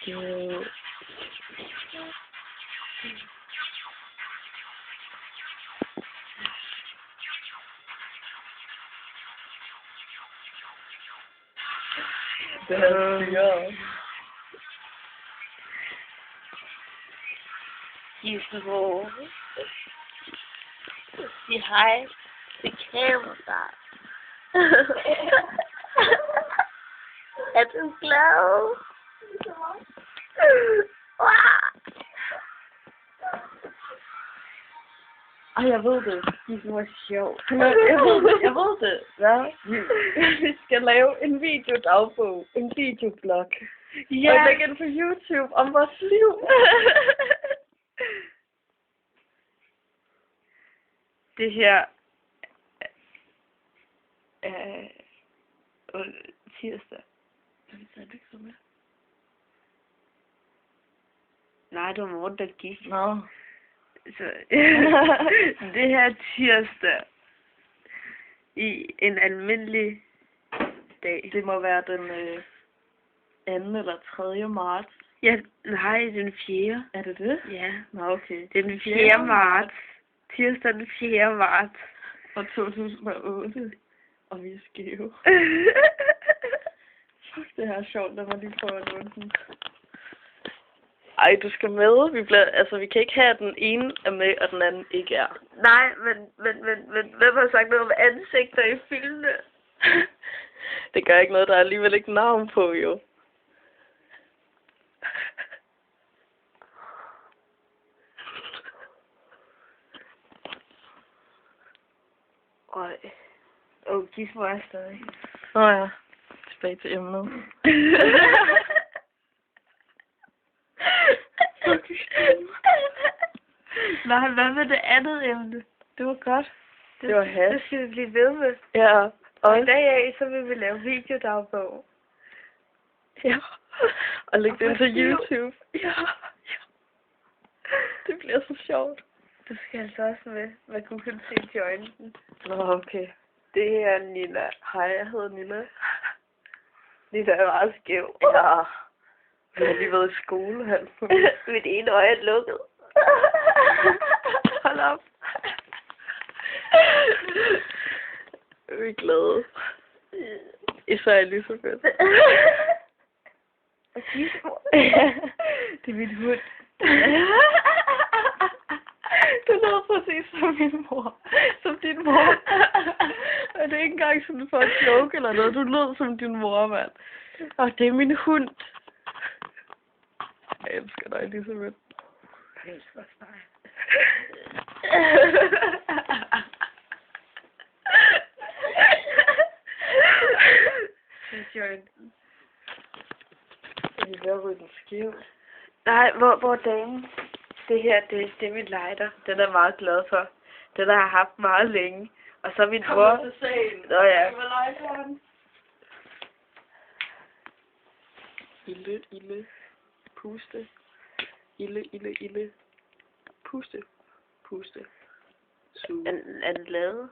Jo. Det er syret. Gisbo. Sig hej til kameraet. Er du glad? Ej, jeg ved det. Gisbo er sjov. Jeg ved det. Hvad? Vi skal lave en videodagbog. En videoblog. Ja. Og lægge den på YouTube om vores liv. Det her tirsdag. Sagde du ikke så med? Nej, det var morgen, der gik. Nå. Så, det her tirsdag i en almindelig dag. Det må være den 2. eller 3. marts. Ja, nej, den 4. Er det det? Ja, Nå, okay. det er den 4. marts. Tirsdag den 4. marts. Fra 2008. Og vi er skæve. Fuck, det her er sjovt, lad mig lige prøve at låne den. Ej, du skal med. Vi kan ikke have, at den ene er med, og den anden ikke er. Nej, men hvem har sagt noget om ansigter i filmene? Det gør ikke noget, der er alligevel ikke navn på, jo. Øj. Gisbo er stadig. Nå ja, tilbage til emnet. Nej, hvad med det andet emne? Det var godt. Det var hash. Det skal vi blive ved med. Ja. Og i dag af, så vil vi lave videodagbog. Ja. Og lægge det ind til hvor YouTube. Ja. Det bliver så sjovt. Du skal altså også med. Man kunne kun se til øjnene. Nå, okay. Det er Nina. Hej, jeg hedder Nina. Nina er meget skæv. Ja. Vi har lige været i skole, han. Mit ene øje er lukket. Hold op. Vi er glade. Især Elisabeth. Og Gisbo. Det er min hund. Du lød præcis som min mor. Som din mor. Og det er ikke engang sådan for at joke eller noget. Du lød som din mor, mand. Og det er min hund. Jeg elsker dig, Elisabeth. Jeg elsker også dig. Det er sjovt. Jeg er ved at ryge den skæv. Nej, hvor er damen? Det her, det er min lighter. Den er jeg meget glad for. Den har jeg haft meget længe. Og så min mor. til sagen. Nå ja. Ilde. Puste. Ilde. Puste. Suge. Er den lavet?